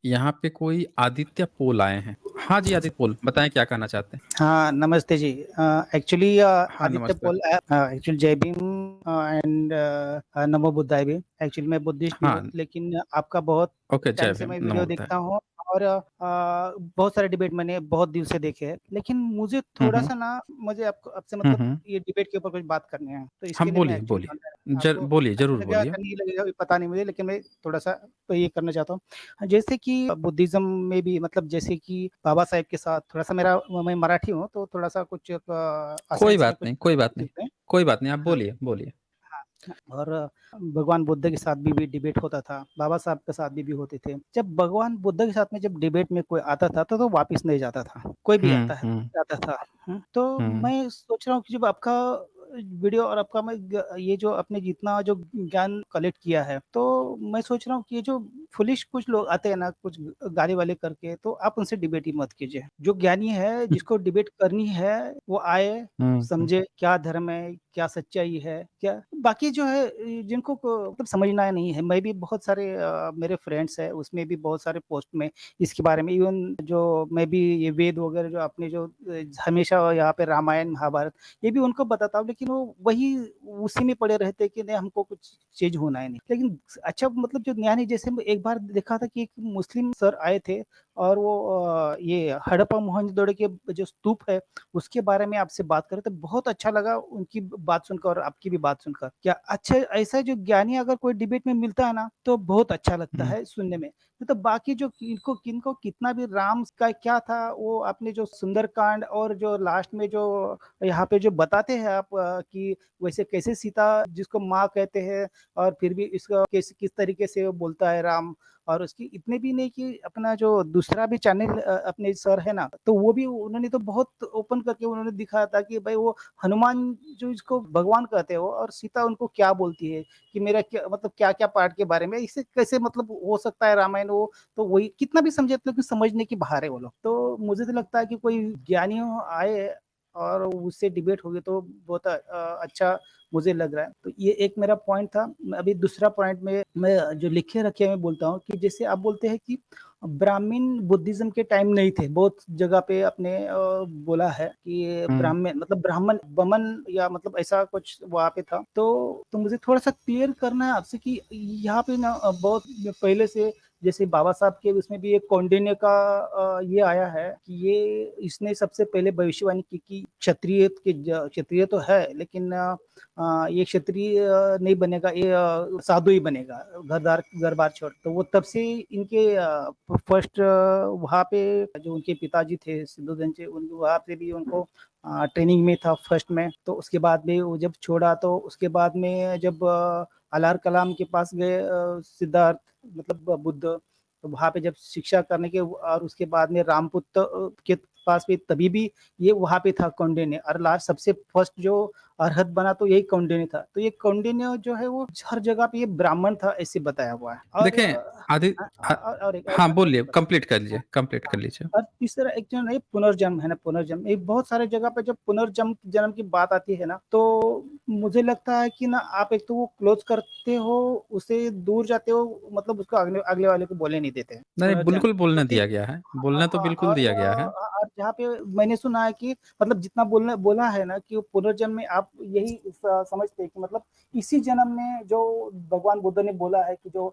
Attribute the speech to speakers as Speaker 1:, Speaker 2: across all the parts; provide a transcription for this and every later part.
Speaker 1: यहाँ पे कोई आदित्य पोल आए हैं। हाँ जी, आदित्य पोल, बताएँ क्या कहना चाहते हैं?
Speaker 2: हाँ, नमस्ते जी। एक्चुअली
Speaker 1: हाँ,
Speaker 2: आदित्य
Speaker 1: नमस्ते।
Speaker 2: पोल एक्चुअली जय भीम एंड नमो बुद्धाय भी। एक्चुअली मैं बुद्धिस्ट नहीं हूँ,
Speaker 1: हाँ,
Speaker 2: लेकिन आपका बहुत
Speaker 1: ओके, जय
Speaker 2: टाइम से
Speaker 1: भीम,
Speaker 2: मैं
Speaker 1: नमो
Speaker 2: वीडियो
Speaker 1: बुद्धाय।
Speaker 2: देखता हूँ और बहुत सारे डिबेट मैंने बहुत दिल से देखे हैं। लेकिन मुझे
Speaker 1: हुँ, हुँ।
Speaker 2: थोड़ा-सा ना मुझे आपको आपसे
Speaker 1: हुँ,
Speaker 2: मतलब
Speaker 1: हुँ।
Speaker 2: ये डिबेट के ऊपर कुछ बात करनी है। तो
Speaker 1: हाँ,
Speaker 2: इसके लिए मैं
Speaker 1: बोलिए,
Speaker 2: एक्चुअली
Speaker 1: बोलिए।
Speaker 2: कॉन्टैक्ट आपको
Speaker 1: बोलिए,
Speaker 2: अच्छा
Speaker 1: ज़रूर
Speaker 2: लगेगा या
Speaker 1: बोलिए।
Speaker 2: नहीं लगेगा ये पता नहीं मुझे, लेकिन मैं थोड़ा-सा तो ये करना चाहता हूँ। जैसे कि बुद्धिज़्म में भी मतलब जैसे कि बाबा साहेब के साथ थोड़ा-सा मेरा मैं मराठी हूँ, तो थोड़ा-सा कुछ आसानी
Speaker 1: कोई
Speaker 2: से मैं
Speaker 1: बात
Speaker 2: कुछ
Speaker 1: नहीं, कोई
Speaker 2: बोल
Speaker 1: बात नहीं।
Speaker 2: सकते हैं।
Speaker 1: कोई बात नहीं, आप
Speaker 2: हाँ,
Speaker 1: बोलिए, बोलिए।
Speaker 2: हाँ, हाँ और भगवान बुद्ध के साथ भी डिबेट होता था, बाबा साहब के साथ भी होते थे। जब भगवान बुद्ध के साथ में जब डिबेट में कोई आता था, तो वापस नहीं जाता था, कोई भी
Speaker 1: हुँ, हुँ,
Speaker 2: आता था। तो
Speaker 1: हुँ,
Speaker 2: मैं सोच रहा हूँ कि जब आपका वीडियो और आपका मैं ये जो आपने जितना जो ज्ञान कलेक्ट किया है, तो मैं सोच रहा हूँ कि ये जो फुलिश कुछ लोग आते हैं ना, कुछ गाली वाले करके, तो आप उनसे डिबेट ही मत कीजिए। जो ज्ञानी है,
Speaker 1: हुँ,
Speaker 2: जिसको डिबेट करनी है, वो आए,
Speaker 1: हुँ, हुँ।
Speaker 2: समझे क्या धर्म है, क्या सच्चाई है, क्या बाकी जो है जिनको को मतलब समझना नहीं है, मैं भी बहुत सारे मेरे फ्रेंड्स हैं, उसमें भी बहुत सारे पोस्ट में इसके बारे में इवन जो मैं भी ये वेद वगैरह जो आपने जो हमेशा यहाँ पे रामायण, महाभारत ये भी उनको बताता हूँ, लेकिन वो वही उसी में पड़े रहते हैं कि नहीं हमको कुछ चेंज होना है नहीं। लेकिन अच्छा मतलब जो ज्ञानी जैसे मैं एक बार देखा था कि एक मुस्लिम सर आए थे और वो ये हड़प्पा मोहनजोदड़ो के जो स्तूप है उसके बारे में आपसे बात करें तो बहुत अच्छा लगा उनकी बात सुनकर और आपकी भी बात सुनकर। क्या अच्छा ऐसा जो ज्ञानी अगर कोई डिबेट में मिलता है ना, तो बहुत अच्छा लगता
Speaker 1: हुँ।
Speaker 2: है सुनने में। तो बाकी जो किनको किनको कितना भी राम का क्या था, वो आपने जो सुंदरकांड और जो लास्ट में जो यहाँ पे जो बताते हैं आप कि वैसे कैसे सीता जिसको माँ कहते हैं और फिर भी इसका किस तरीके से वो बोलता है राम और उसकी इतने भी नहीं कि अपना जो दूसरा भी चैनल अपने सर है ना, तो वो भी उन्होंने तो बहुत ओपन करके उन्होंने दिखाया था कि भाई वो हनुमान जो इसको भगवान कहते हो और सीता उनको क्या बोलती है कि मेरा क्या मतलब क्या-क्या पार्ट के बारे में इससे कैसे मतलब हो सकता है रामायण वो तो वही कितना भी समझे तो समझने की बाहर है वो लोग। तो मुझे तो लगता है कि कोई ज्ञानियों आए और उससे डिबेट होगी तो बहुत अच्छा मुझे लग रहा है। तो ये एक मेरा पॉइंट था। अभी दूसरा पॉइंट में मैं जो लिखे रखे मैं बोलता हूँ कि जैसे आप बोलते हैं कि ब्राह्मण बुद्धिज़्म के टाइम नहीं थे। बहुत जगह पे आपने बोला है कि
Speaker 1: हुँ।
Speaker 2: ब्राह्मण मतलब ब्राह्मण बमन या मतलब ऐसा कुछ वहाँ पे था। तो मुझे थोड़ा-सा क्लियर करना है आपसे कि यहाँ पे ना बहुत पहले से जैसे बाबा साहब के उसमें भी एक कौंडिन्य का ये आया है कि ये इसने सबसे पहले भविष्यवाणी की कि क्षत्रिय तो है लेकिन ये क्षत्रिय नहीं बनेगा, ये साधु ही बनेगा, घर-बार छोड़। तो वो तब से इनके फर्स्ट वहाँ पे जो उनके पिताजी थे सिद्धू-धन जी उन वहाँ पे भी उनको ट्रेनिंग में था फर्स्ट में। तो उसके बाद में वो जब छोड़ा तो उसके बाद में जब अलार कलाम के पास गए सिद्धार्थ मतलब बुद्ध, तो वहाँ पे जब शिक्षा करने के और उसके बाद में रामपुत्र के पास भी तभी भी ये वहाँ पे था कौंडिन्य और लास्ट सबसे फर्स्ट जो अरहत बना तो यही कौंडिन्य था। तो ये कौंडिन्य जो है वो हर जगह पे ये ब्राह्मण था ऐसे बताया हुआ है। और
Speaker 1: देखें, आदि अ,
Speaker 2: और एक
Speaker 1: हाँ,
Speaker 2: और
Speaker 1: बोलिए,
Speaker 2: एक बात
Speaker 1: कंप्लीट कर लीजिए, कंप्लीट
Speaker 2: हाँ,
Speaker 1: कर लीजिए।
Speaker 2: और तीसरा एक जो नहीं पुनर्जन्म है ना पुनर्जन्म, ये बहुत सारे जगह पे जब पुनर्जन्म जन्म की बात आती है ना, तो मुझे लगता है कि ना आप एक तो वो क्लोज़ करते हो, उससे दूर जाते हो मतलब उसको अगले अगले वाले को बोलने नहीं देते हैं,
Speaker 1: नहीं,
Speaker 2: पुनर्जन्म।
Speaker 1: बिल्कुल बोलने
Speaker 2: क्योंकि
Speaker 1: दिया गया है।
Speaker 2: हाँ,
Speaker 1: बोलना तो
Speaker 2: हाँ
Speaker 1: बिल्कुल दिया गया है।
Speaker 2: और जहाँ पे मैंने सुना है कि मतलब जितना बोलना बोला है ना कि वो पुनर्जन्म में आप यही समझते हैं कि मतलब इसी जन्म में जो भगवान बुद्ध ने बोला है कि जो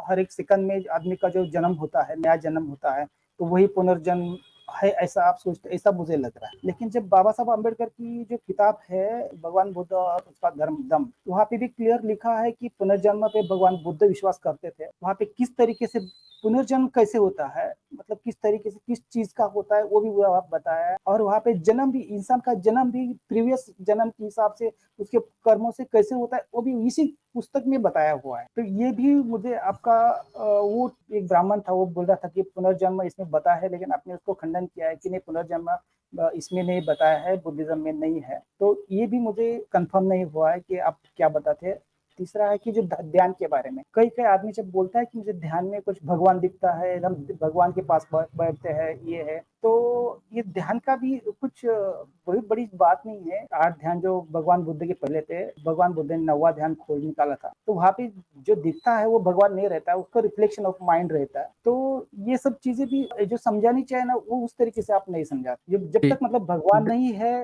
Speaker 2: हर एक सेकंड में आदमी का जो जन्म होता है, नया जन्म होता है, तो वही पुनर्जन्म है ऐसा आप सोचते ऐसा मुझे लग रहा है। लेकिन जब बाबा साहब अम्बेडकर की जो किताब है भगवान बुद्ध और उसका धर्म दम, वहाँ पे भी क्लियर लिखा है कि पुनर्जन्म पे भगवान बुद्ध विश्वास करते थे। वहाँ पे किस तरीके से पुनर्जन्म कैसे होता है, मतलब किस तरीके से किस चीज़ का होता है वो भी वो आप बताया है और वहाँ पे जन्म भी इंसान का जन्म भी प्रीवियस जन्म के हिसाब से उसके कर्मों से कैसे होता है वो भी इसी पुस्तक में बताया हुआ है। तो ये भी मुझे आपका वो एक ब्राह्मण था वो बोल रहा था कि पुनर्जन्म इसमें बताया है लेकिन आपने उसको खंडन किया है कि नहीं पुनर्जन्म इसमें नहीं बताया है, बुद्धिज़्म में नहीं है। तो ये भी मुझे कन्फर्म नहीं हुआ है कि आप क्या बताते हैं। तीसरा है कि जो ध ध्यान के बारे में, कई-कई आदमी जब बोलता है कि मुझे ध्यान में कुछ भगवान दिखता है, हम भगवान के पास बैठते हैं, ये है, तो ये ध्यान का भी कुछ कोई बड़ी बात नहीं है। 8 ध्यान जो भगवान बुद्ध के पहले थे, भगवान बुद्ध ने 9वाँ ध्यान खोज निकाला था। तो वहाँ पे जो दिखता है वो भगवान नहीं रहता है, उसका रिफ्लेक्शन ऑफ माइंड रहता है। तो ये सब चीज़ें भी जो समझानी चाहिए ना, वो उस तरीके से आप नहीं समझाते। जब
Speaker 1: जी।
Speaker 2: तक मतलब भगवान नहीं है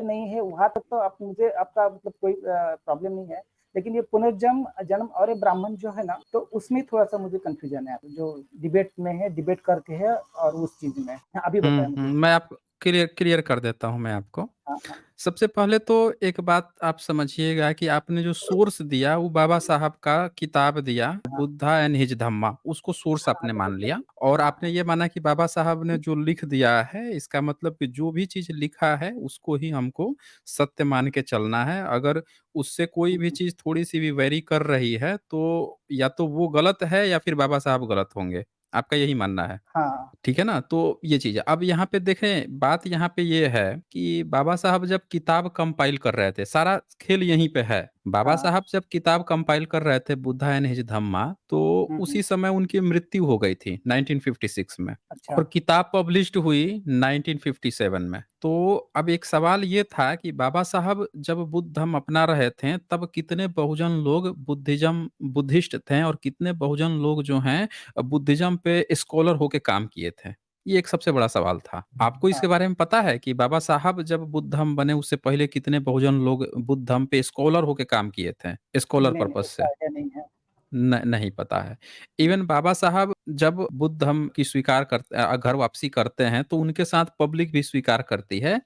Speaker 2: नहीं है, वहाँ तक तो आप मुझे आपका मतलब कोई प्रॉब्लम नहीं है। लेकिन ये पुनर्जन्म जन्म और ये ब्राह्मण जो है ना, तो उसमें थोड़ा-सा मुझे कन्फ्यूज़न है। जो डिबेट में है, डिबेट करके है और उस चीज़ में। हाँ, अभी बताएँ मुझे।
Speaker 1: मैं आपको क्लियर क्लियर कर देता हूँ मैं आपको।
Speaker 2: हाँ, हाँ।
Speaker 1: सबसे पहले तो एक बात आप समझिएगा कि आपने जो सोर्स दिया वो बाबा साहब का किताब दिया,
Speaker 2: हाँ,
Speaker 1: बुद्धा एंड हिज धम्मा, उसको सोर्स
Speaker 2: हाँ,
Speaker 1: आपने
Speaker 2: तो
Speaker 1: मान लिया
Speaker 2: मतलब
Speaker 1: और
Speaker 2: हाँ,
Speaker 1: आपने ये माना कि बाबा साहब ने जो लिख दिया है इसका मतलब कि जो भी चीज़ लिखा है उसको ही हमको सत्य मान के चलना है। अगर उससे कोई
Speaker 2: हुँ,
Speaker 1: भी
Speaker 2: हुँ।
Speaker 1: चीज़ थोड़ी-सी भी वैरी कर रही है तो या तो वो गलत है या फिर बाबा साहब गलत होंगे। आपका यही मानना है?
Speaker 2: हाँ,
Speaker 1: ठीक है ना? तो ये चीज़ है। अब यहाँ पे देखें बात यहाँ पे ये है कि बाबा साहब जब किताब कंपाइल कर रहे थे, सारा खेल यहीं पे है। बाबा
Speaker 2: हाँ।
Speaker 1: साहब जब किताब कंपाइल कर रहे थे बुद्धा एंड हिज धम्मा, तो
Speaker 2: हुँ, हुँ।
Speaker 1: उसी समय उनकी मृत्यु हो गई थी 1956 में
Speaker 2: अच्छा।
Speaker 1: और किताब पब्लिश्ड हुई 1957 में। तो अब एक सवाल ये था कि बाबा साहब जब बुद्ध धम्म अपना रहे थे, तब कितने बहुजन लोग बुद्धिस्ट थे और कितने बहुजन लोग जो हैं बुद्धिज़्म पे स्कॉलर होके काम किए थे। ये एक सबसे बड़ा सवाल था। आपको
Speaker 2: हाँ,
Speaker 1: इसके बारे में पता है कि बाबा साहब जब बुद्ध धम्म बने उससे पहले कितने बहुजन लोग बुद्ध धम्म पे स्कॉलर होके काम किए थे, स्कॉलर
Speaker 2: नहीं, नहीं,
Speaker 1: पर्पज़
Speaker 2: उसका
Speaker 1: से?
Speaker 2: आइडिया नहीं है।
Speaker 1: नहीं पता है। इवन बाबा साहब जब बुद्ध धम्म की घर वापसी करते हैं, तो उनके साथ पब्लिक भी स्वीकार करती है।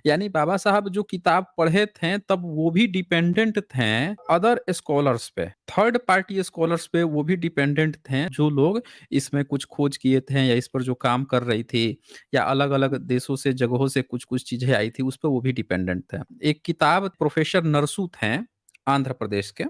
Speaker 1: यानी बाबा साहब जो किताब पढ़े थे, तब वो भी डिपेंडेंट थे अदर स्कॉलर्स पे, थर्ड पार्टी स्कॉलर्स पे वो भी डिपेंडेंट थे, जो लोग इसमें कुछ खोज किए थे या इस पर जो काम कर रही थी या अलग-अलग देशों से, जगहों से कुछ-कुछ चीज़ें आई थी, उस पे वो भी डिपेंडेंट थे। एक किताब प्रोफ़ेसर नरसू थे, आंध्र प्रदेश के।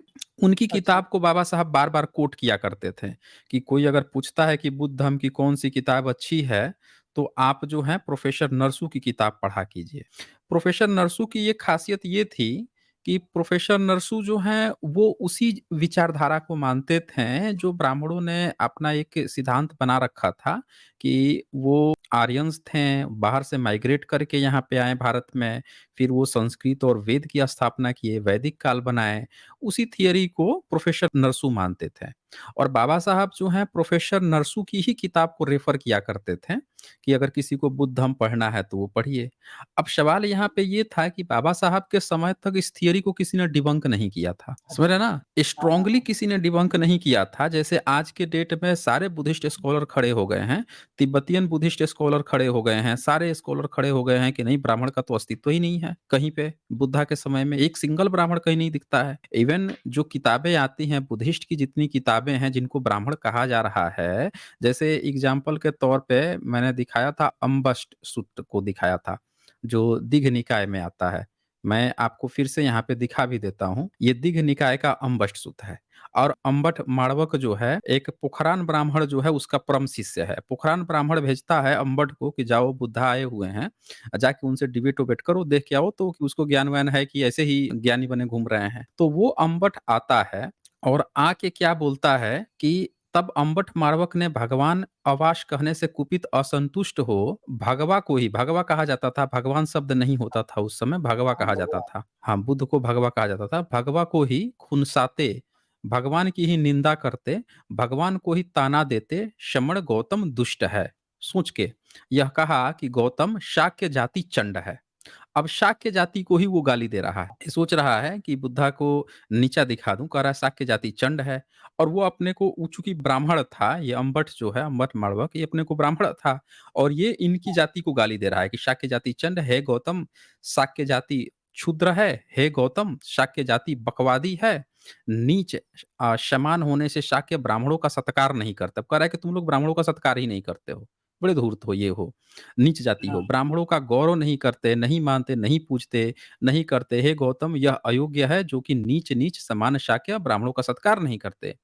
Speaker 1: उनकी
Speaker 2: अच्छा,
Speaker 1: किताब को बाबा साहब बार-बार कोट किया करते थे कि कोई अगर पूछता है कि बुद्ध धम्म की कौन-सी किताब अच्छी है, तो आप जो है प्रोफ़ेसर नरसू की किताब पढ़ा कीजिए। प्रोफ़ेसर नरसू की ये ख़ासियत ये थी कि प्रोफ़ेसर नरसू जो हैं, वो उसी विचारधारा को मानते थे, जो ब्राह्मणों ने अपना एक सिद्धांत बना रखा था कि वो आर्यन्स थे, बाहर से माइग्रेट करके यहाँ पे आए भारत में, फिर वो संस्कृत और वेद की स्थापना किए, वैदिक काल बनाए। उसी थियरी को प्रोफेसर नरसू मानते थे और बाबा साहब जो हैं प्रोफेसर नरसू की ही किताब को रेफर किया करते थे कि अगर किसी को बुद्ध धम्म पढ़ना है तो वो पढ़िए। अब सवाल यहाँ पे ये था कि बाबा साहब के समय तक इस थियरी को किसी ने डिबंक नहीं किया था, समझ रहे
Speaker 2: अच्छा।
Speaker 1: ना?
Speaker 2: हाँ, हाँ,
Speaker 1: स्ट्रांगली
Speaker 2: हाँ।
Speaker 1: किसी ने डिबंक नहीं किया था। जैसे आज के डेट में सारे बुद्धिस्ट स्कॉलर खड़े हो गए हैं, तिब्बतियन बुद्धिस्ट स्कॉलर खड़े हो गए हैं, सारे स्कॉलर खड़े हो गए हैं कि नहीं, ब्राह्मण का तो अस्तित्व ही नहीं है कहीं पे। बुद्धा के समय में एक सिंगल ब्राह्मण कहीं नहीं दिखता है। इवन जो किताबें आती हैं बुद्धिस्ट की, जितनी किताबें हैं जिनको ब्राह्मण कहा जा रहा है, जैसे एग्जाम्पल के तौर पे मैंने दिखाया था, अम्बष्ट सूत्र को दिखाया था, जो दीघ निकाय में आता है। मैं आपको फिर से यहाँ पे दिखा भी देता हूँ। ये दीघ निकाय का अम्बष्ट सूत्र है और अम्बट माणवक जो है, एक पोखरान ब्राह्मण जो है उसका परम शिष्य है। पोखरान ब्राह्मण भेजता है अम्बट को कि जाओ बुद्धा आए हुए हैं, जाके उनसे डिबेट वोबेट करो, देख के आओ तो कि उसको ज्ञान व्यान है कि ऐसे ही ज्ञानी बने घूम रहे हैं। तो वो अम्बट आता है और आके क्या बोलता है कि तब अम्बट मारवक ने भगवान अवाश कहने से कुपित असंतुष्ट हो भगवा को ही, भगवा कहा जाता था, भगवान शब्द नहीं होता था उस समय, भगवा
Speaker 2: हाँ,
Speaker 1: कहा जाता
Speaker 2: भगवान।
Speaker 1: था। हाँ, बुद्ध को भगवा कहा जाता था। भगवा को ही खुनसाते, भगवान की ही निंदा करते, भगवान को ही ताना देते, श्रमण गौतम दुष्ट है। सोच के यह कहा कि गौतम शाक्य जाति चंड है। अब शाक्य जाति को ही वो गाली दे रहा है। ये सोच रहा है कि बुद्धा को नीचा दिखा दूं, कह रहा है शाक्य जाति चंड है। और वो अपने को चूंकि ब्राह्मण था, ये अम्बट जो है, अम्बट माड़वक, ये अपने को ब्राह्मण था और ये इनकी जाति को गाली दे रहा है कि शाक्य जाति चंड है गौतम, शाक्य जाति क्षुद्र है, हे गौतम शाक्य जाति बकवादी है, नीच समान होने से शाक्य ब्राह्मणों का सत्कार नहीं करता। अब कह रहा है कि तुम लोग ब्राह्मणों का सत्कार ही नहीं करते हो, बड़े धूर्त हो, ये हो, नीच जाति हो,
Speaker 2: हाँ,
Speaker 1: ब्राह्मणों का गौरव नहीं करते, नहीं मानते, नहीं पूजते, नहीं करते। हे गौतम, यह अयोग्य है जो कि नीच नीच समान शाक्य ब्राह्मणों का सत्कार नहीं करते।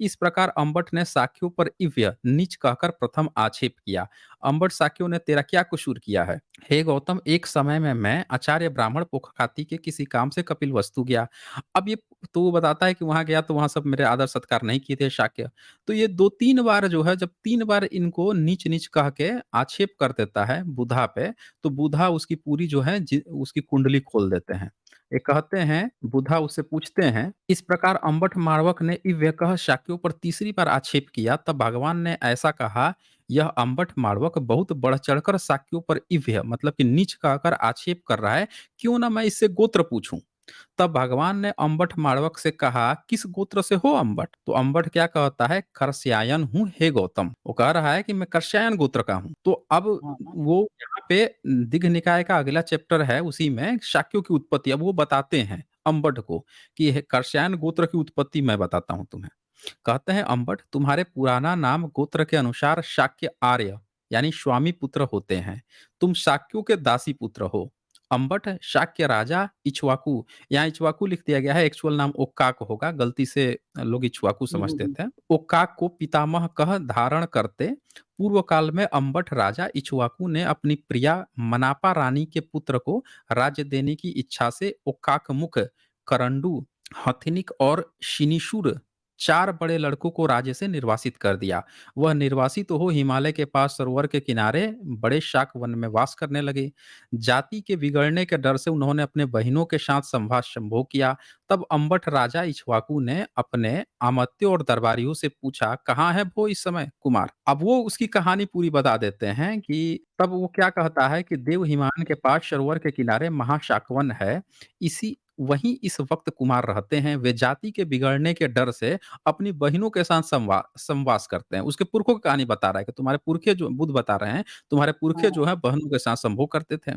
Speaker 1: इस प्रकार अंबट ने शाक्यों पर इव्य नीच कहकर प्रथम आक्षेप किया। अंबट शाक्यों ने तेरा क्या कसूर किया है? हे गौतम, एक समय में मैं आचार्य ब्राह्मण पोखकाती के किसी काम से कपिल वस्तु गया। अब ये तो वो बताता है कि वहां गया तो वहां सब मेरे आदर सत्कार नहीं किए थे शाक्य। तो ये दो तीन बार जो है, जब तीन बार इनको नीच नीच कह के आक्षेप कर देता है बुधा पे, तो बुधा उसकी पूरी जो है उसकी कुंडली खोल देते हैं। ये कहते हैं, बुधा उससे पूछते हैं, इस प्रकार अंबट मारवक ने इव्य कह शाक्यों पर तीसरी बार आक्षेप किया, तब भगवान ने ऐसा कहा, यह अंबट मारवक बहुत बढ़ चढ़कर शाक्यों पर इव्य मतलब कि नीच कहकर आक्षेप कर रहा है, क्यों ना मैं इससे गोत्र पूछूं। तब भगवान ने अंबट माड़वक से कहा, किस गोत्र से हो अंबट? तो अंबट क्या कहता है, कर्स्यायन हूँ हे गौतम। वो कह रहा है कि मैं कर्स्यायन गोत्र का हूँ। तो अब
Speaker 2: हाँ, हाँ।
Speaker 1: वो यहाँ पे दिघ निकाय का अगला चैप्टर है, उसी में शाक्यों की उत्पत्ति अब वो बताते हैं अंबट को कि कर्स्यायन गोत्र की उत्पत्ति मैं बताता हूँ तुम्हें। कहते हैं, अंबट तुम्हारे पुराना नाम गोत्र के अनुसार शाक्य आर्य यानी स्वामी पुत्र होते हैं। तुम शाक्यों के दासी पुत्र हो। अंबट शाक्य राजा इक्ष्वाकु, यहाँ इक्ष्वाकु लिख दिया गया है, एक्चुअल नाम ओक्काक होगा, गलती से लोग इक्ष्वाकु
Speaker 2: हुँ, हुँ,
Speaker 1: समझते
Speaker 2: हुँ।
Speaker 1: थे। ओक्काक को पितामह कह धारण करते पूर्व काल में अंबट राजा इक्ष्वाकु ने अपनी प्रिया मनापा रानी के पुत्र को राज्य देने की इच्छा से ओक्काक मुख, करंडू, हथिनिक और शिनिशुर चार बड़े लड़कों को राज्य से निर्वासित कर दिया। वह निर्वासित हो हिमालय के पास सरोवर के किनारे बड़े शाक वन में वास करने लगे। जाति के बिगड़ने के डर से उन्होंने अपने बहिनों के साथ संवाद संभोग किया। तब अंबट राजा इक्ष्वाकु ने अपने अमात्यों और दरबारियों से पूछा, कहाँ है वो इस समय कुमार? अब वो उसकी कहानी पूरी बता देते हैं कि तब वो क्या कहता है कि देव हिमान के पास सरोवर के किनारे महाशाकवन है, इसी वहीं इस वक्त कुमार रहते हैं। वे जाति के बिगड़ने के डर से अपनी बहिनों के साथ संवास करते हैं। उसके पुरखों की कहानी बता रहा है कि तुम्हारे पुरखे जो बुद्ध बता रहे हैं, तुम्हारे पुरखे जो
Speaker 2: हाँ।
Speaker 1: है बहनों के साथ संभोग करते थे।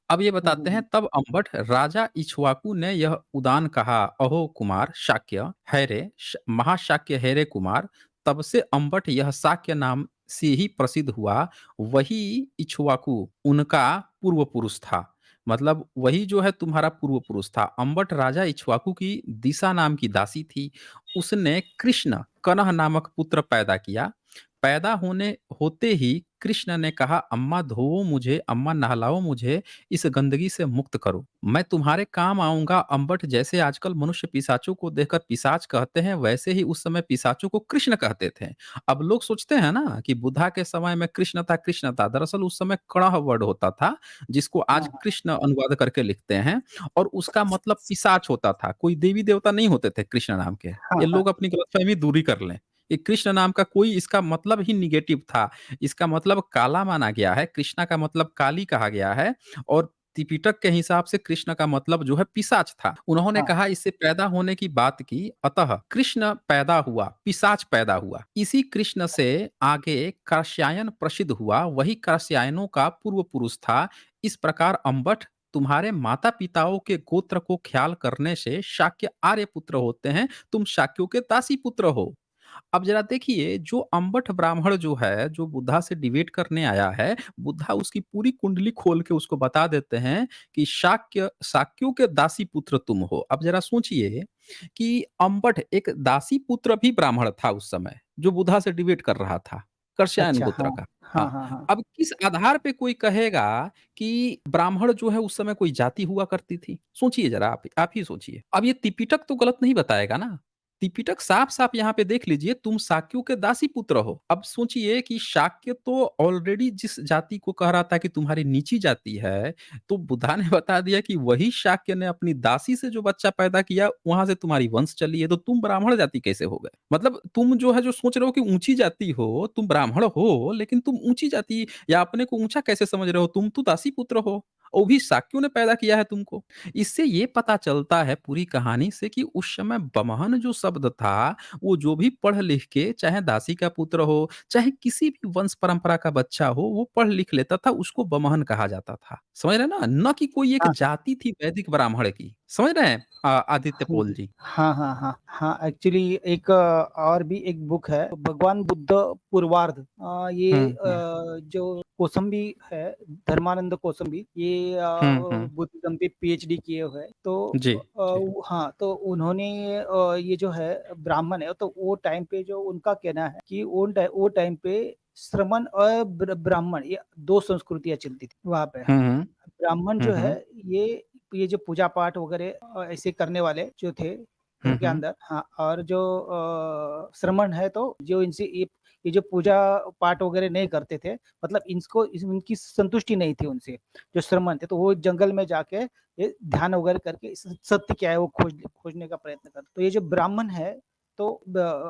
Speaker 1: अब ये
Speaker 2: हुँ, हुँ,
Speaker 1: बताते हैं,
Speaker 2: हुँ।
Speaker 1: तब अंबट राजा इक्ष्वाकु ने यह उदान कहा, अहो कुमार शाक्य हैरे महाशाक्य हैरे कुमार। तब से अंबट यह शाक्य नाम से ही प्रसिद्ध हुआ। वही इक्ष्वाकु उनका पूर्व पुरुष था। मतलब वही जो है तुम्हारा पूर्व पुरुष था। अंबट राजा इक्ष्वाकु की दिशा नाम की दासी थी। उसने कृष्ण कनह नामक पुत्र पैदा किया। पैदा होने होते ही कृष्ण ने कहा, अम्मा धोवो मुझे, अम्मा नहलाओ मुझे, इस गंदगी से मुक्त करो, मैं तुम्हारे काम आऊंगा। अंबट जैसे आजकल मनुष्य पिशाचों को देखकर पिशाच कहते हैं, वैसे ही उस समय पिशाचों को कृष्ण कहते थे। अब लोग सोचते हैं ना कि बुद्धा के समय में कृष्ण था, दरअसल उस समय कणह वर्ड होता था, जिसको
Speaker 2: हाँ,
Speaker 1: आज
Speaker 2: हाँ।
Speaker 1: कृष्ण अनुवाद करके लिखते हैं, और उसका मतलब पिशाच होता था। कोई देवी देवता नहीं होते थे कृष्ण नाम के।
Speaker 2: हाँ,
Speaker 1: ये
Speaker 2: हाँ।
Speaker 1: लोग अपनी गलतफहमी दूरी कर लें। ये कृष्ण नाम का कोई इसका मतलब ही निगेटिव था। इसका मतलब काला माना गया है, कृष्णा का मतलब काली कहा गया है, और त्रिपिटक के हिसाब से कृष्ण का मतलब जो है पिशाच था। उन्होंने
Speaker 2: हाँ,
Speaker 1: कहा इससे पैदा होने की बात की, अतः कृष्ण पैदा हुआ, पिशाच पैदा हुआ। इसी कृष्ण से आगे कात्यायन प्रसिद्ध हुआ, वही कात्यायनों का पूर्व पुरुष था। इस प्रकार अंबट तुम्हारे माता पिताओं के गोत्र को ख्याल करने से शाक्य आर्य पुत्र होते हैं, तुम शाक्यों के दासी पुत्र हो। अब जरा देखिए, जो अंबट ब्राह्मण जो है, जो बुद्धा से डिबेट करने आया है, बुद्धा उसकी पूरी कुंडली खोल के उसको बता देते हैं कि शाक्यों के दासी पुत्र तुम हो। अब जरा सोचिए कि अंबट एक दासी पुत्र भी ब्राह्मण था उस समय, जो बुद्धा से डिबेट कर रहा था, कर्श्यायन
Speaker 2: अच्छा,
Speaker 1: गोत्र
Speaker 2: हाँ।
Speaker 1: का।
Speaker 2: हाँ,
Speaker 1: हाँ,
Speaker 2: हाँ, हाँ।
Speaker 1: अब किस आधार पे कोई कहेगा कि ब्राह्मण जो है उस समय कोई जाति हुआ करती थी? सोचिए जरा, आप ही सोचिए। अब ये त्रिपिटक तो गलत नहीं बताएगा ना। त्रिपिटक साफ-साफ यहाँ पे देख लीजिए, तुम शाक्यों के दासी पुत्र हो। अब सोचिए कि शाक्य तो ऑलरेडी जिस जाति को कह रहा था कि तुम्हारी नीची जाति है, तो बुद्धा ने बता दिया कि वही शाक्य ने अपनी दासी से जो बच्चा पैदा किया, वहाँ से तुम्हारी वंश चली है, तो तुम ब्राह्मण जाति कैसे हो गए? मतलब तुम जो है जो सोच रहे हो कि ऊँची जाति हो, तुम ब्राह्मण हो, लेकिन तुम ऊँची जाति या अपने को ऊँचा कैसे समझ रहे हो? तुम तो दासी पुत्र हो, वो भी शाक्यों ने पैदा किया है तुमको। इससे ये पता चलता है पूरी कहानी से कि उस समय बमहन जो शब्द था, वो जो भी पढ़ लिख के, चाहे दासी का पुत्र हो, चाहे किसी भी वंश परंपरा का बच्चा हो, वो पढ़ लिख लेता था, उसको बमहन कहा जाता था। समझ रहे हैं ना? ना कि कोई एक
Speaker 2: हाँ, हाँ।
Speaker 1: जाति थी वैदिक ब्राह्मण की। समझ रहे हैं? आदित्य
Speaker 2: हुँ,
Speaker 1: पोल जी।
Speaker 2: हाँ, हाँ, हाँ। हाँ, एक्चुअली एक और भी एक बुक है, भगवान बुद्ध पूर्वार्ध। ये
Speaker 1: हुँ, हुँ।
Speaker 2: जो कोसंबी है, धर्मानंद कोसंबी, ये
Speaker 1: हुँ, हुँ।
Speaker 2: बुद्धिज़्म पे पीएचडी किए हुए हैं। तो
Speaker 1: जी, जी।
Speaker 2: वो हाँ, तो उन्होंने ये जो है ब्राह्मण है, तो वो टाइम पे जो उनका कहना है कि वो टाइम पे श्रमण और ब्राह्मण ये 2 संस्कृतियाँ चलती थी वहाँ पे।
Speaker 1: हुँ, हुँ।
Speaker 2: ब्राह्मण
Speaker 1: हुँ,
Speaker 2: जो है
Speaker 1: हुँ।
Speaker 2: ये जो पूजा पाठ वगैरह ऐसे करने वाले जो थे
Speaker 1: हुँ,
Speaker 2: उनके
Speaker 1: हुँ।
Speaker 2: अंदर हाँ, और जो श्रमण है तो जो इनसे ये जो पूजा पाठ वगैरह नहीं करते थे, मतलब इनकी संतुष्टि नहीं थी उनसे, जो श्रमण थे, तो वो जंगल में जाके ये ध्यान वगैरह करके सत्य क्या है वो खोजने का प्रयत्न करते। तो ये जो ब्राह्मण है तो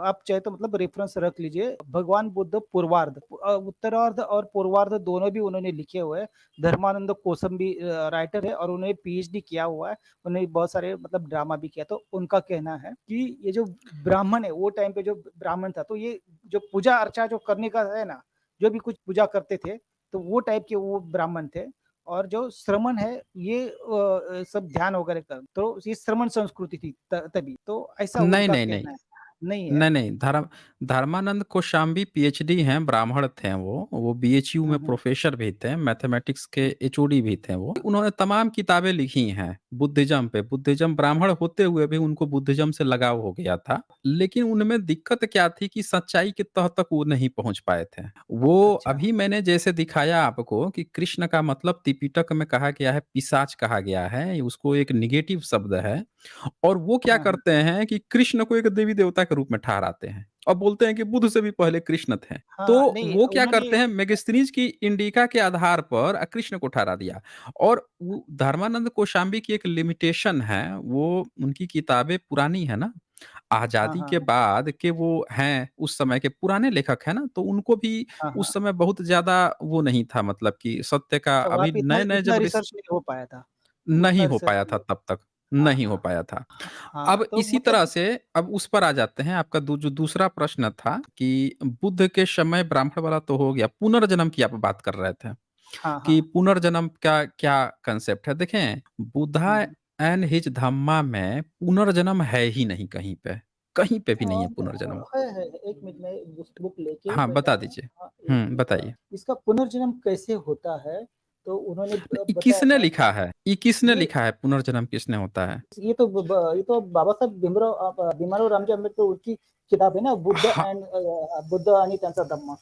Speaker 2: आप चाहे तो मतलब रेफरेंस रख लीजिए, भगवान बुद्ध पूर्वार्ध, उत्तरार्ध और पूर्वार्ध दोनों भी उन्होंने लिखे हुए हैं। धर्मानंद कोसंबी राइटर है और उन्होंने पीएचडी किया हुआ है। उन्होंने बहुत सारे मतलब ड्रामा भी किया। तो उनका कहना है कि ये जो ब्राह्मण है, वो टाइम पे जो ब्राह्मण था, तो ये जो पूजा अर्चा जो करने का है ना, जो भी कुछ पूजा करते थे, तो वो टाइप के वो ब्राह्मण थे। और जो श्रमण है ये सब ध्यान वगैरह कर, तो ये श्रमण संस्कृति थी तभी। तो ऐसा
Speaker 1: नहीं,
Speaker 2: उनका
Speaker 1: नहीं, नहीं।
Speaker 2: कहना है। नहीं है?
Speaker 1: नहीं, नहीं, धर्मानंद कौशाम्बी पीएचडी हैं, ब्राह्मण थे वो। वो बीएचयू
Speaker 2: हुँ,
Speaker 1: में
Speaker 2: हुँ।
Speaker 1: प्रोफ़ेसर भी थे, मैथमेटिक्स के एचओडी भी थे वो। उन्होंने तमाम किताबें लिखी हैं बुद्धिज़्म पे। बुद्धिज़्म ब्राह्मण होते हुए भी उनको बुद्धिज़्म से लगाव हो गया था। लेकिन उनमें दिक्कत क्या थी कि सच्चाई की तह तक वो नहीं पहुँच पाए थे। वो
Speaker 2: अच्छा।
Speaker 1: अभी मैंने जैसे दिखाया आपको कि कृष्ण का मतलब त्रिपिटक में कहा गया है, पिशाच कहा गया है, उसको एक नेगेटिव शब्द है। और वो क्या
Speaker 2: हाँ, हाँ।
Speaker 1: करते हैं कि कृष्ण को एक देवी-देवता के रूप में ठहराते हैं और बोलते हैं कि बुद्ध से भी पहले कृष्ण थे।
Speaker 2: हाँ,
Speaker 1: तो
Speaker 2: नहीं
Speaker 1: वो क्या
Speaker 2: उन्होंने
Speaker 1: करते हैं मेगास्थनीज की इंडिका के आधार पर कृष्ण को ठहरा दिया और वो धर्मानंद कौशाम्बी की एक लिमिटेशन है, वो उनकी किताबें पुरानी है ना,
Speaker 2: हाँ,
Speaker 1: आज़ादी के
Speaker 2: हाँ।
Speaker 1: बाद के वो हैं, उस समय के पुराने लेखक हैं ना, तो उनको भी
Speaker 2: हाँ,
Speaker 1: उस
Speaker 2: हाँ।
Speaker 1: समय बहुत ज़्यादा वो नहीं था मतलब कि सत्य का
Speaker 2: अच्छा, वहाँ
Speaker 1: अभी
Speaker 2: पे इतना
Speaker 1: नए-नए
Speaker 2: इतना
Speaker 1: जब
Speaker 2: रिसर्च नहीं हो पाया था।
Speaker 1: नहीं
Speaker 2: उतना
Speaker 1: हो
Speaker 2: रिसर्च
Speaker 1: पाया
Speaker 2: नहीं
Speaker 1: था
Speaker 2: हो
Speaker 1: तब तक,
Speaker 2: हाँ,
Speaker 1: नहीं हो
Speaker 2: हाँ।
Speaker 1: पाया था।
Speaker 2: हाँ,
Speaker 1: अब
Speaker 2: तो
Speaker 1: इसी तरह
Speaker 2: मतलब
Speaker 1: से अब उस पर आ जाते हैं, आपका जो दूसरा प्रश्न था कि बुद्ध के समय ब्राह्मण वाला तो हो गया, पुनर्जन्म की आप बात कर रहे थे,
Speaker 2: हाँ,
Speaker 1: कि
Speaker 2: हाँ।
Speaker 1: पुनर्जन्म का क्या कांसेप्ट है? देखें, बुद्धा
Speaker 2: हुँ, हुँ।
Speaker 1: एंड हिज धम्मा में पुनर्जन्म है ही नहीं कहीं पे भी नहीं है पुनर्जन्म।
Speaker 2: है। 1 मिनट में उस बुक लेके
Speaker 1: हाँ,
Speaker 2: बैठा
Speaker 1: बता
Speaker 2: हूँ।
Speaker 1: दीजिए।
Speaker 2: हाँ, 1 मिनट
Speaker 1: बताइए।
Speaker 2: इसका पुनर्जन्म कैसे होता है? तो उन्होंने
Speaker 1: ये
Speaker 2: बताया
Speaker 1: किसने
Speaker 2: था
Speaker 1: लिखा है? ये किसने
Speaker 2: ये
Speaker 1: लिखा है पुनर्जन्म किसने होता है?
Speaker 2: ये तो बाबा साहेब भीमराव रामजी आंबेडकर उनकी किताब है ना,
Speaker 1: हाँ,
Speaker 2: बुद्ध आणि त्यांचा धम्मा.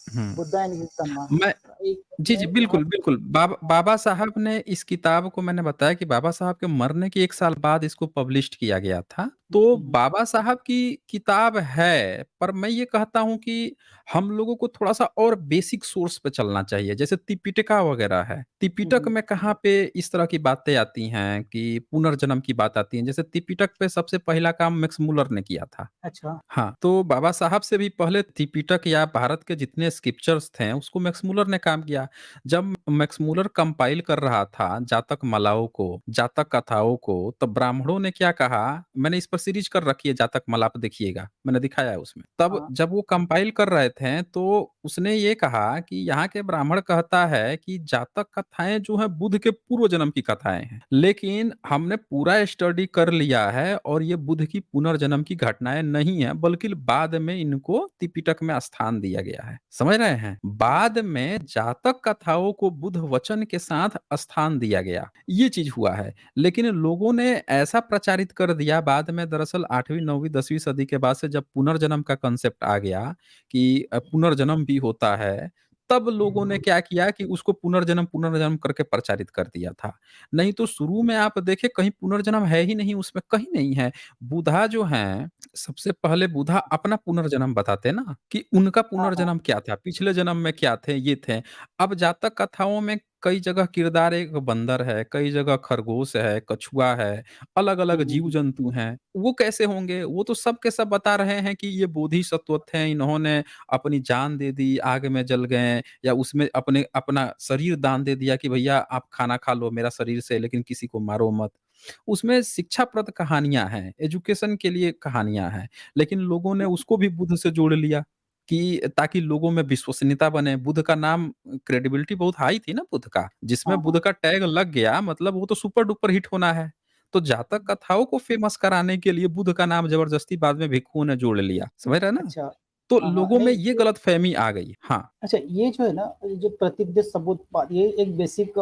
Speaker 1: हुँ।
Speaker 2: बुद्ध एंड हिज धम्मा.
Speaker 1: मैं
Speaker 2: एक
Speaker 1: जी, जी,
Speaker 2: मैं यहाँ
Speaker 1: बिल्कुल, बिल्कुल। बाबा साहब ने इस किताब को मैंने बताया कि बाबा साहब के मरने के 1 साल बाद इसको पब्लिश्ड किया गया था।
Speaker 2: हुँ,
Speaker 1: तो
Speaker 2: हुँ, हुँ।
Speaker 1: बाबा साहब की किताब है, पर मैं ये कहता हूँ कि हम लोगों को थोड़ा-सा और बेसिक सोर्स पे चलना चाहिए, जैसे त्रिपिटका वगैरह है।
Speaker 2: हुँ,
Speaker 1: त्रिपिटक
Speaker 2: हुँ।
Speaker 1: में कहाँ पे इस तरह की बातें आती हैं कि पुनर्जन्म की बात आती है। जैसे त्रिपिटक पे सबसे पहला काम मैक्स मुलर ने किया था।
Speaker 2: अच्छा।
Speaker 1: हाँ, तो बाबा साहब से भी पहले त्रिपिटक या भारत के जितने स्क्रिप्चर्स थे, उसको मैक्स मुलर ने काम किया। जब मैक्स मुलर कंपाइल कर रहा था जातक मालाओं को, जातक कथाओं को, तब ब्राह्मणों ने क्या कहा, मैंने इस पर सीरीज़ कर रखी है जातक माला, आप देखिएगा, मैंने दिखाया है उसमें। तब
Speaker 2: हाँ।
Speaker 1: जब वो कंपाइल कर रहे थे, तो उसने ये कहा कि यहाँ के ब्राह्मण कहता है कि जातक कथाएँ जो हैं बुद्ध के पूर्व जन्म की कथाएँ हैं। लेकिन हमने पूरा स्टडी कर लिया है और ये बुद्ध की पुनर्जन्म की घटनाएँ नहीं हैं, बल्कि बाद में इनको त्रिपिटक में स्थान दिया गया है। समझ रहे हैं? बाद में जातक कथाओं को बुद्ध वचन के साथ स्थान दिया गया। ये चीज़ हुआ है। लेकिन लोगों ने ऐसा प्रचारित कर दिया बाद में, दरअसल 8वीं, 9वीं, 10वीं सदी के बाद से जब पुनर्जन्म का कांसेप्ट आ गया कि पुनर्जन्म भी होता है, तब लोगों ने क्या किया कि उसको पुनर्जन्म, पुनर्जन्म करके प्रचारित कर दिया था। नहीं तो शुरू में आप देखें कहीं पुनर्जन्म है ही नहीं, उसमें कहीं नहीं है। बुद्धा जो हैं, सबसे पहले बुद्धा अपना पुनर्जन्म बताते ना कि उनका
Speaker 2: हाँ, हाँ।
Speaker 1: पुनर्जन्म क्या था, पिछले जन्म में क्या थे, ये थे। अब जातक कथाओं में कई जगह किरदार एक बंदर है, कई जगह खरगोश है, कछुआ है,
Speaker 2: हुँ,
Speaker 1: अलग-अलग
Speaker 2: हुँ, हुँ।
Speaker 1: जीव-जंतु हैं। वो कैसे होंगे? वो तो सब के सब बता रहे हैं कि ये बोधिसत्व थे, इन्होंने अपनी जान दे दी, आग में जल गए या उसमें अपने अपना शरीर दान दे दिया कि भैया आप खाना खा लो मेरा शरीर से, लेकिन किसी को मारो मत। उसमें शिक्षाप्रद कहानियाँ हैं, एजुकेशन के लिए कहानियाँ हैं, लेकिन लोगों ने उसको भी बुद्ध से जोड़ लिया कि ताकि लोगों में विश्वसनीयता बने। बुद्ध का नाम, क्रेडिबिलिटी बहुत हाई थी ना बुद्ध का,
Speaker 2: हाँ,
Speaker 1: जिसमें बुद्ध
Speaker 2: हाँ।
Speaker 1: का टैग लग गया मतलब वो तो सुपर डुपर हिट होना है। तो जातक कथाओं को फ़ेमस कराने के लिए बुध का नाम ज़बरदस्ती बाद में भिक्षुओं ने जोड़ लिया, समझ रहे हैं ना?
Speaker 2: अच्छा।
Speaker 1: तो
Speaker 2: हाँ, हाँ।
Speaker 1: लोगों में
Speaker 2: नहीं
Speaker 1: ये
Speaker 2: ये
Speaker 1: गलतफ़हमी आ गई। हाँ।
Speaker 2: अच्छा, ये जो है ना, ये जो प्रतिज्ञ सबूत बात, ये एक बेसिक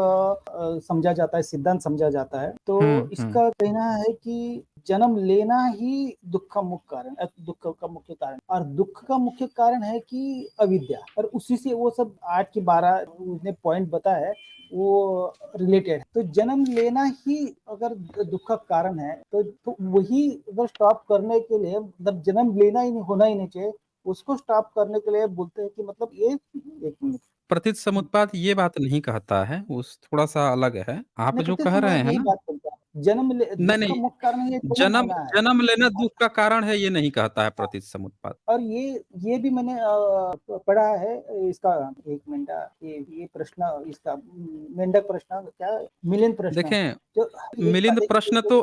Speaker 2: समझा जाता है, सिद्धांत समझा जाता है। तो
Speaker 1: हुँ, हुँ।
Speaker 2: इसका कहना है कि जन्म लेना ही दुःख का मुख्य कारण, दुःख का मुख्य कारण, और दुःख का मुख्य कारण है कि अविद्या, और उसी से वो सब 8 की 12 उसने पॉइंट बताया है, वो रिलेटेड है। तो जन्म लेना ही अगर दुःख का कारण है, तो वही अगर स्टॉप करने के लिए, मतलब जन्म लेना ही नहीं, होना ही नहीं चाहिए, उसको स्टॉप करने के लिए बोलते हैं कि मतलब ये, एक मिनट।
Speaker 1: प्रतित समुत्पाद ये बात नहीं कहता है, उस थोड़ा-सा अलग है। आप
Speaker 2: नहीं,
Speaker 1: जो
Speaker 2: प्रत्यक्ष
Speaker 1: कह रहे
Speaker 2: संवाद
Speaker 1: हैं
Speaker 2: यही
Speaker 1: ना,
Speaker 2: बात करता है। जन्म ले
Speaker 1: नहीं,
Speaker 2: दुःख का
Speaker 1: नहीं,
Speaker 2: मुख्य कारण ये जन्म
Speaker 1: जन्म
Speaker 2: होना है।
Speaker 1: जन्म लेना दुःख का कारण है, ये नहीं कहता है प्रतित समुत्पाद।
Speaker 2: और ये भी मैंने पढ़ा है इसका। एक मिनट, ये प्रश्न इसका, मेंढक प्रश्न क्या, मिलिंद प्रश्न,
Speaker 1: देखें,
Speaker 2: जो एक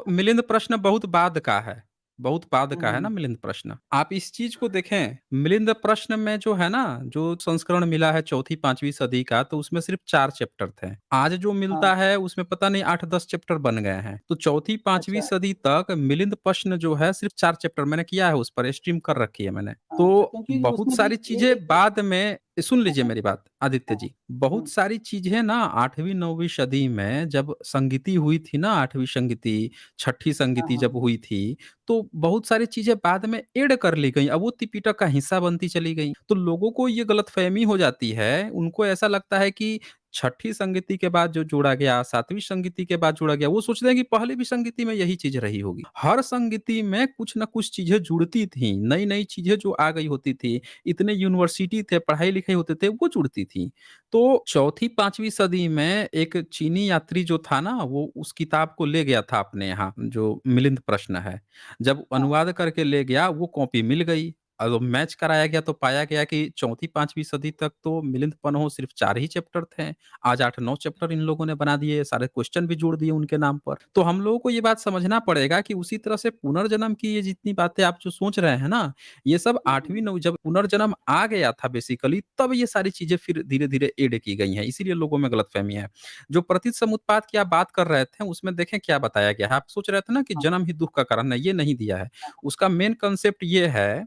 Speaker 1: मिलिंद प्रश्न बहुत बाद का है। बहुत बाद का है
Speaker 2: हम्म,
Speaker 1: ना मिलिंद प्रश्न। आप इस चीज़ को देखें, मिलिंद प्रश्न में जो है ना, जो संस्करण मिला है 4th-5वीं सदी का, तो उसमें सिर्फ़ 4 चैप्टर थे। आज जो
Speaker 2: हाँ,
Speaker 1: मिलता है उसमें पता नहीं 8-10 चैप्टर बन गए हैं। तो 4th-5वीं
Speaker 2: अच्छा,
Speaker 1: सदी तक मिलिंद प्रश्न जो है सिर्फ़ 4 चैप्टर मैंने किया है, उस पर स्ट्रीम कर रखी है मैंने।
Speaker 2: हाँ, तो
Speaker 1: तो
Speaker 2: क्योंकि
Speaker 1: बहुत
Speaker 2: उसमें भी
Speaker 1: सारी
Speaker 2: ये
Speaker 1: चीज़ें
Speaker 2: एक,
Speaker 1: बाद में सुन
Speaker 2: हाँ,
Speaker 1: लीजिए
Speaker 2: हाँ,
Speaker 1: मेरी बात आदित्य
Speaker 2: हाँ,
Speaker 1: जी, बहुत
Speaker 2: हम्म,
Speaker 1: सारी चीज़ें ना 8वीं-9वीं सदी में जब संगीति हुई थी ना, 8वीं संगीति, 6ठी
Speaker 2: हाँ,
Speaker 1: संगीति
Speaker 2: हाँ,
Speaker 1: जब हुई थी, तो बहुत सारी चीज़ें बाद में ऐड कर ली गईं, अब वो त्रिपिटक का हिस्सा बनती चली गईं। तो लोगों को ये गलतफ़हमी हो जाती है, उनको ऐसा लगता है कि 6ठी संगीति के बाद जो जोड़ा गया, 7वीं संगीति के बाद जोड़ा गया, वो सोचते हैं कि पहले भी संगीति में यही चीज़ रही होगी। हर संगीति में कुछ न कुछ चीज़ें जुड़ती थीं, नई-नई चीज़ें जो आ गई होती थी, इतने यूनिवर्सिटी थे, पढ़ाई-लिखाई होते थे, वो जुड़ती थी। तो चौथी 5वीं सदी में एक चीनी यात्री जो था ना, वो उस किताब को ले गया था अपने यहाँ, जो मिलिंद प्रश्न है। जब
Speaker 2: हाँ,
Speaker 1: अनुवाद करके ले गया, वो कॉपी मिल गई। मैच कराया गया तो पाया गया कि चौथी 5वीं सदी तक तो मिलिंद पन्हो सिर्फ़ 4 ही चैप्टर थे। आज 8-9 चैप्टर इन लोगों ने बना दिए, सारे क्वेश्चन भी जोड़ दिए उनके नाम पर। तो हम लोगों को ये बात समझना पड़ेगा कि उसी तरह से पुनर्जन्म की ये जितनी बातें आप जो सोच रहे हैं ना, ये सब
Speaker 2: हम्म,
Speaker 1: 8वीं 9 जब पुनर्जन्म आ गया था बेसिकली, तब ये सारी चीज़ें फिर धीरे-धीरे ऐड की गई हैं, इसीलिए लोगों में गलतफ़हमी है। जो प्रतिसमुत्पाद की आप बात कर रहे थे, उसमें देखें क्या बताया गया है। आप सोच रहे थे ना कि
Speaker 2: हाँ,
Speaker 1: जन्म ही दुःख का कारण है, ये नहीं दिया है।
Speaker 2: हाँ,
Speaker 1: उसका मेन कांसेप्ट ये है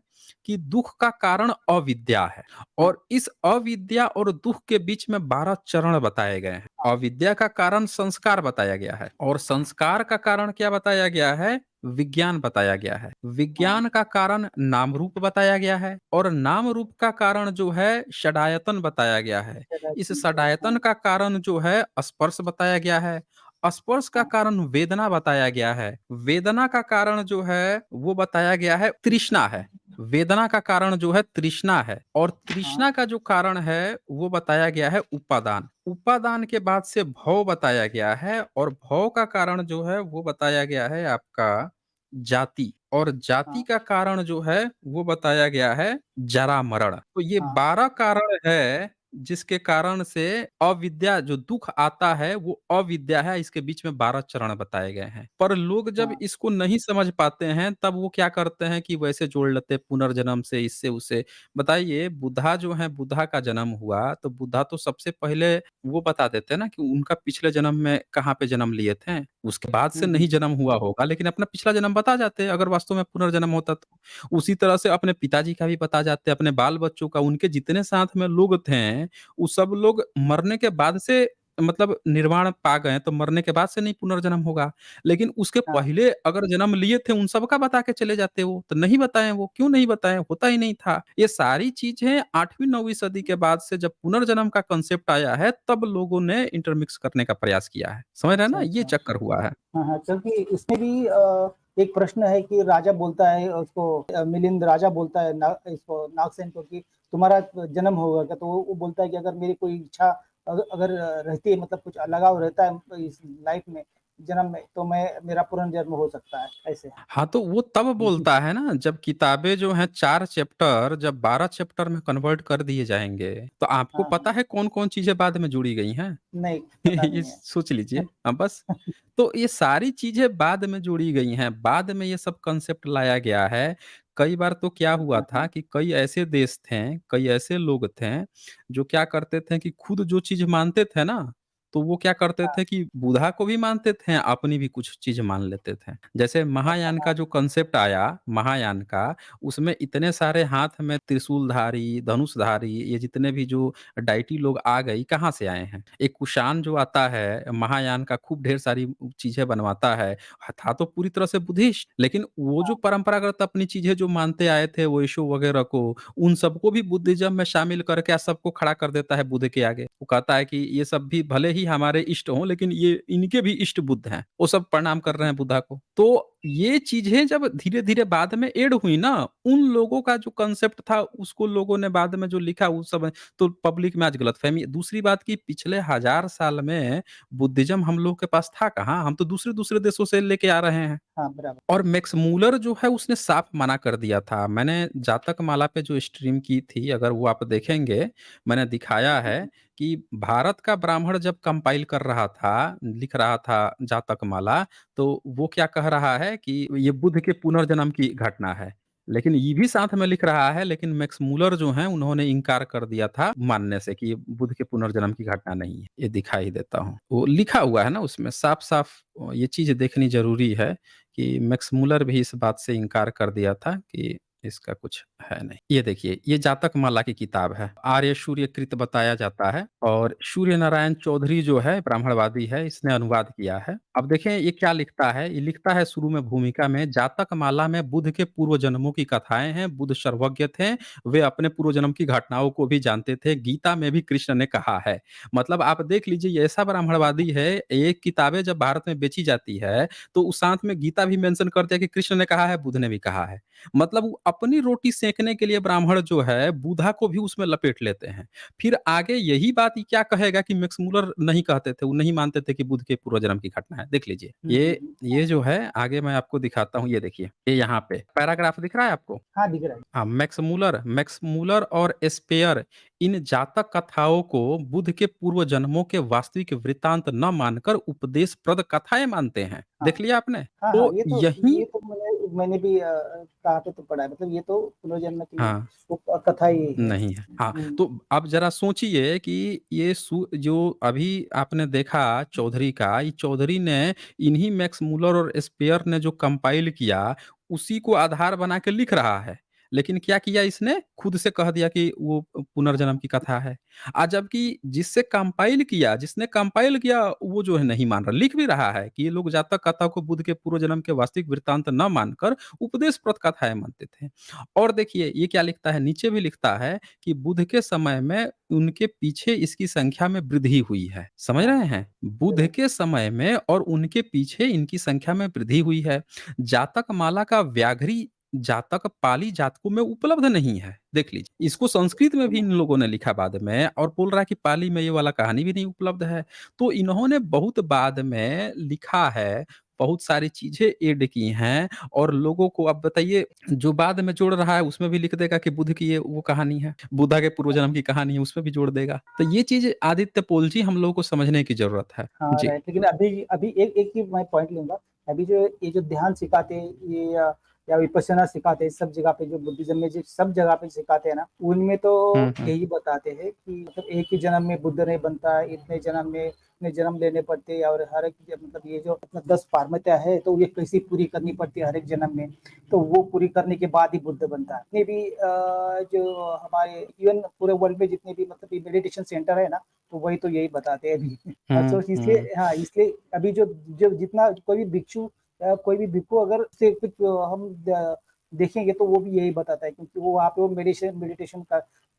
Speaker 1: कि दुःख का कारण अविद्या है,
Speaker 2: हाँ,
Speaker 1: और इस अविद्या और दुःख के बीच में 12 चरण बताए गए हैं।
Speaker 2: हाँ,
Speaker 1: अविद्या का कारण संस्कार बताया गया है, और संस्कार का कारण क्या बताया गया है? विज्ञान बताया गया है।
Speaker 2: हाँ,
Speaker 1: विज्ञान का कारण नाम रूप बताया गया है, और नाम रूप का कारण जो है षडायतन बताया गया है। इस षडायतन
Speaker 2: हाँ,
Speaker 1: का कारण जो है स्पर्श बताया गया है। स्पर्श का
Speaker 2: हाँ,
Speaker 1: कारण वेदना बताया गया है। वेदना का कारण जो है वो बताया गया है तृष्णा है। वेदना का कारण जो है तृष्णा है, और
Speaker 2: हाँ,
Speaker 1: तृष्णा का जो कारण है वो बताया गया है उपादान। उपादान के बाद से भव बताया गया है, और भव का कारण जो है वो बताया गया है आपका जाति, और जाति
Speaker 2: हाँ,
Speaker 1: का कारण जो है वो बताया गया है जरा मरण। तो ये
Speaker 2: हाँ,
Speaker 1: 12 कारण है जिसके कारण से अविद्या जो दुःख आता है वो अविद्या है, इसके बीच में 12 चरण बताए गए हैं। पर लोग जब
Speaker 2: हाँ,
Speaker 1: इसको नहीं समझ पाते हैं तब वो क्या करते हैं कि वैसे जोड़ लेते हैं पुनर्जन्म से, इससे उससे। बताइए, बुद्धा जो है, बुद्धा का जन्म हुआ तो बुद्धा तो सबसे पहले वो बता देते हैं ना कि उनका पिछले जन्म में कहाँ पे जन्म लिए थे। उसके बाद से नहीं जन्म हुआ होगा, लेकिन अपना पिछला जन्म बता जाते अगर वास्तव में पुनर्जन्म होता तो। उसी तरह से अपने पिताजी का भी बता जाते, अपने बाल-बच्चों का, उनके जितने साथ में लोग थे, वो सब लोग मरने के बाद से मतलब निर्वाण पा गए, तो मरने के बाद से नहीं पुनर्जन्म होगा। लेकिन उसके
Speaker 2: हाँ,
Speaker 1: पहले अगर जन्म लिए थे, उन सबका बता के चले जाते वो, तो नहीं बताए वो, क्यों नहीं बताए? होता ही नहीं था। ये सारी चीज़ें 8वीं-9वीं सदी के बाद से जब पुनर्जन्म का कांसेप्ट आया है, तब लोगों ने इंटरमिक्स करने का प्रयास किया है। समझ रहे हैं ना?
Speaker 2: अच्छा,
Speaker 1: ये
Speaker 2: अच्छा।
Speaker 1: चक्कर हुआ है।
Speaker 2: हाँ, हाँ, क्योंकि इसमें भी एक प्रश्न है कि राजा बोलता है उसको, मिलिंद राजा बोलता है इसको नागसेन को कि तुम्हारा जन्म होगा क्या? तो वो बोलता है कि अगर मेरी कोई इच्छा अगर रहती है, मतलब कुछ लगाव रहता है इस लाइफ में, जन्म में, तो मैं मेरा पुनर्जन्म हो सकता है ऐसे।
Speaker 1: हाँ, तो वो तब बोलता है ना जब किताबें जो हैं 4 चैप्टर जब 12 चैप्टर में कन्वर्ट कर दिए जाएँगे, तो आपको
Speaker 2: हाँ,
Speaker 1: पता
Speaker 2: हाँ,
Speaker 1: है कौन-कौन चीज़ें बाद में जोड़ी गई हैं?
Speaker 2: नहीं पता
Speaker 1: ये
Speaker 2: नहीं है।
Speaker 1: सोच लीजिए। हाँ, बस। तो ये सारी चीज़ें बाद में जोड़ी गई हैं, बाद में ये सब कांसेप्ट लाया गया है। कई बार तो क्या हुआ
Speaker 2: हाँ,
Speaker 1: था
Speaker 2: हाँ,
Speaker 1: कि कई ऐसे देश थे, कई ऐसे लोग थे, जो क्या करते थे कि खुद जो चीज़ मानते थे ना, तो वो क्या करते थे कि बुद्धा को भी मानते थे, अपनी भी कुछ चीज़ मान लेते थे। जैसे महायान का जो कॉन्सेप्ट आया, महायान का, उसमें इतने सारे हाथ में त्रिशूलधारी, धनुषधारी, ये जितने भी जो डाइटी लोग आ गई, कहाँ से आए हैं? एक कुषाण जो आता है, महायान का खूब ढेर सारी चीज़ें बनवाता है, था तो पूरी तरह से बुद्धिस्ट, लेकिन वो जो परंपरागत अपनी चीज़ें जो मानते आए थे, वैशो वगैरह को, उन सबको भी बुद्धिज़्म में शामिल करके सबको खड़ा कर देता है बुद्ध के आगे। वो कहता है कि ये सब भी भले ही हमारे इष्ट हों, लेकिन ये इनके भी इष्ट बुद्ध हैं। वो सब प्रणाम कर रहे हैं बुद्धा को। तो ये चीज़ें जब धीरे-धीरे बाद में ऐड हुई ना, उन लोगों का जो कांसेप्ट था, उसको लोगों ने बाद में जो लिखा, वो सब तो पब्लिक में आज गलतफ़हमी। दूसरी बात कि पिछले 1000 साल में बुद्धिज़्म हम लोग के पास था कहाँ? हम तो दूसरे-दूसरे देशों से लेके आ रहे हैं।
Speaker 2: हाँ, बराबर।
Speaker 1: और मैक्स मूलर जो है उसने साफ मना कर दिया था। मैंने जातक माला पे जो स्ट्रीम की थी, अगर वो आप देखेंगे, मैंने दिखाया है कि भारत का ब्राह्मण जब कंपाइल कर रहा था, लिख रहा था जातक माला, तो वो क्या कह रहा है कि ये बुद्ध के पुनर्जन्म की घटना है। लेकिन ये भी साथ में लिख रहा है, लेकिन मैक्स मूलर जो हैं उन्होंने इनकार कर दिया था मानने से कि ये बुद्ध के पुनर्जन्म की घटना नहीं है। ये दिखाई देता हूँ। वो लिखा हुआ है ना उसमें साफ-साफ, ये चीज़ देखनी ज़रूरी है कि मैक्स मूलर भी इस बात से इनकार कर दिया था कि इसका कुछ है नहीं। ये देखिए, ये जातक माला की किताब है। आर्य सूर्यकृत बताया जाता है और सूर्य नारायण चौधरी जो है ब्राह्मणवादी है, इसने अनुवाद किया है। अब देखें ये क्या लिखता है, ये लिखता है शुरू में भूमिका में, जातक माला में बुद्ध के पूर्व जन्मों की कथाएँ हैं, बुद्ध सर्वज्ञ थे, वे अपने पूर्व जन्म की घटनाओं को भी जानते थे, गीता में भी कृष्ण ने कहा है। मतलब आप देख लीजिए, ये ऐसा ब्राह्मणवादी है, ये किताबें जब भारत में बेची जाती है, तो उस साथ में गीता भी मेंशन कर दिया कि कृष्ण ने कहा है, बुद्ध ने भी कहा है। मतलब वो अपनी रोटी सेंकने के लिए ब्राह्मण जो है, बुद्धा को भी उसमें लपेट लेते हैं। फिर आगे यही बात ये क्या कहेगा कि मैक्स मूलर नहीं कहते थे, वो नहीं मानते थे कि बुद्ध के पूर्व जन्म की घटना है। देख लीजिए,
Speaker 2: हुँ, हुँ, हुँ।
Speaker 1: ये जो है आगे मैं आपको दिखाता हूँ, ये देखिए, ये यहाँ पे पैराग्राफ दिख रहा है आपको?
Speaker 2: हाँ, दिख रहा है।
Speaker 1: हाँ, मैक्स मूलर और स्पेयर इन जातक कथाओं को बुद्ध के पूर्व जन्मों के वास्तविक वृत्तांत न मानकर उपदेशप्रद कथाएँ मानते हैं।
Speaker 2: हाँ।
Speaker 1: देख लिया आपने?
Speaker 2: हाँ, हाँ,
Speaker 1: तो यही
Speaker 2: ये तो मैंने भी कहाँ पे तो पढ़ा है, मतलब ये तो पुनर्जन्म की
Speaker 1: हाँ।
Speaker 2: वो कथा ही है।
Speaker 1: नहीं है। हाँ,
Speaker 2: हुँ,
Speaker 1: तो आप ज़रा सोचिए कि ये जो अभी आपने देखा चौधरी का, ये चौधरी ने इन्हीं मैक्स मूलर और स्पेयर ने जो कंपाइल किया, उसी को आधार बना के लिख रहा है। लेकिन क्या किया इसने? खुद से कह दिया कि वो पुनर्जन्म की कथा है। जबकि जिसने कंपाइल किया, वो जो है नहीं मान रहा, लिख भी रहा है कि ये लोग जातक कथा को बुद्ध के पूर्व जन्म के वास्तविक वृत्तांत न मानकर उपदेशप्रद कथाएँ मानते थे। और देखिए ये क्या लिखता है, नीचे भी लिखता है कि बुद्ध के समय में उनके पीछे इसकी संख्या में वृद्धि हुई है। समझ
Speaker 2: हाँ,
Speaker 1: रहे हैं? बुद्ध
Speaker 2: ज़रूर।
Speaker 1: के समय में और उनके पीछे इनकी संख्या में वृद्धि हुई है। जातक माला का व्याघ्री जातक पाली जातकों में उपलब्ध नहीं है। देख लीजिए, इसको संस्कृत में भी इन लोगों ने लिखा बाद में और बोल रहा है कि पाली में ये वाला कहानी भी नहीं उपलब्ध है। तो इन्होंने बहुत बाद में लिखा है, बहुत सारी चीज़ें ऐड की हैं और लोगों को अब बताइए, जो बाद में जोड़ रहा है उसमें भी लिख देगा कि बुद्ध की ये वो कहानी है, बुद्धा के पूर्व जन्म की कहानी है, उसमें भी जोड़ देगा। तो ये चीज़ आदित्य पोल जी हम लोगों को समझने की ज़रूरत है।
Speaker 2: हाँ,
Speaker 1: जी।
Speaker 2: राइट, लेकिन अभी अभी एक ही मैं पॉइंट लूँगा। अभी जो ये जो ध्यान सिखाते हैं, ये या विपश्यना सिखाते हैं, सब जगह पे जो बुद्धिज़्म में जो सब जगह पे सिखाते हैं ना, उनमें तो
Speaker 1: हुँ, हुँ।
Speaker 2: यही बताते हैं कि मतलब एक ही जन्म में बुद्ध नहीं बनता है, इतने जन्म में इतने जन्म लेने पड़ते हैं और हर एक मतलब ये जो मतलब 10 पारमिता है, तो ये कैसे पूरी करनी पड़ती है हर एक जन्म में, तो वो पूरी करने के बाद ही बुद्ध बनता है। जितने भी जो हमारे इवन पूरे वर्ल्ड में जितने भी मतलब ये मेडिटेशन सेंटर है ना, तो वही तो यही बताते हैं अभी।
Speaker 1: हुँ,
Speaker 2: तो
Speaker 1: हुँ।
Speaker 2: इसलिए हाँ, इसलिए अभी जो जो जितना कोई भी भिक्षु या कोई भी भिक्षु अगर से कुछ हम देखेंगे तो वो भी यही बताता है, क्योंकि वो वहाँ पे वो मेडिटेशन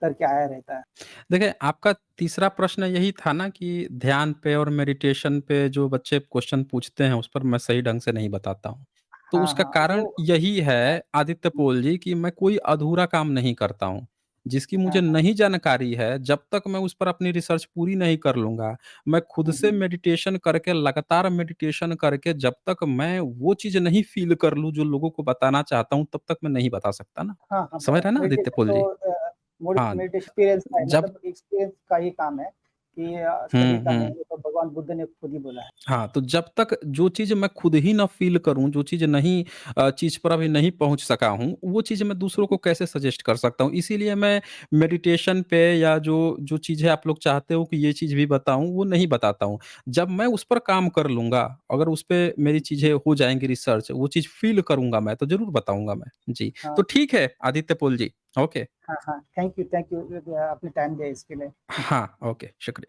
Speaker 2: करके आया रहता है।
Speaker 1: देखिए, आपका तीसरा प्रश्न यही था ना कि ध्यान पे और मेडिटेशन पे जो बच्चे क्वेश्चन पूछते हैं, उस पर मैं सही ढंग से नहीं बताता हूँ। तो
Speaker 2: हाँ,
Speaker 1: उसका
Speaker 2: हाँ,
Speaker 1: कारण
Speaker 2: वो
Speaker 1: यही
Speaker 2: हाँ,
Speaker 1: है आदित्य पोल जी कि मैं कोई अधूरा काम नहीं करता हूँ। जिसकी
Speaker 2: हाँ,
Speaker 1: मुझे
Speaker 2: हाँ,
Speaker 1: नहीं जानकारी है, जब तक मैं उस पर अपनी रिसर्च पूरी नहीं कर लूँगा, मैं खुद
Speaker 2: हुँ,
Speaker 1: से
Speaker 2: हुँ।
Speaker 1: मेडिटेशन करके लगातार मेडिटेशन करके जब तक मैं वो चीज़ नहीं फ़ील कर लूँ जो लोगों को बताना चाहता हूँ, तब तक मैं नहीं बता सकता ना।
Speaker 2: हाँ, हाँ,
Speaker 1: समझ रहे हैं ना आदित्य
Speaker 2: मेडिटेशन
Speaker 1: पोल
Speaker 2: तो
Speaker 1: जी? हाँ,
Speaker 2: मेडिटेशन एक्सपीरियंस का है,
Speaker 1: जब
Speaker 2: मतलब एक्सपीरियंस का ही काम है। ये
Speaker 1: हुँ,
Speaker 2: तरीका है,
Speaker 1: हुँ।
Speaker 2: ये तो भगवान बुद्ध ने खुद ही बोला है।
Speaker 1: हाँ, तो जब तक जो चीज़ मैं खुद ही ना फ़ील करूँ, जो चीज़ नहीं चीज़ पर अभी नहीं पहुँच सका हूँ, वो चीज़ मैं दूसरों को कैसे सजेस्ट कर सकता हूँ? इसीलिए मैं मेडिटेशन पे या जो जो चीज़ें आप लोग चाहते हो कि ये चीज़ भी बताऊँ, वो नहीं बताता हूँ। जब मैं उस पर काम कर लूँगा, अगर उस पे मेरी चीज़ें हो जाएँगी रिसर्च, वो चीज़ फ़ील करूँगा मैं, तो ज़रूर बताऊँगा मैं। जी, तो
Speaker 2: हाँ,
Speaker 1: ठीक है आदित्य पुल जी, ओके।
Speaker 2: हाँ, हाँ। थैंक यू आपने टाइम दिया इसके लिए।
Speaker 1: हाँ, ओके, शुक्रिया।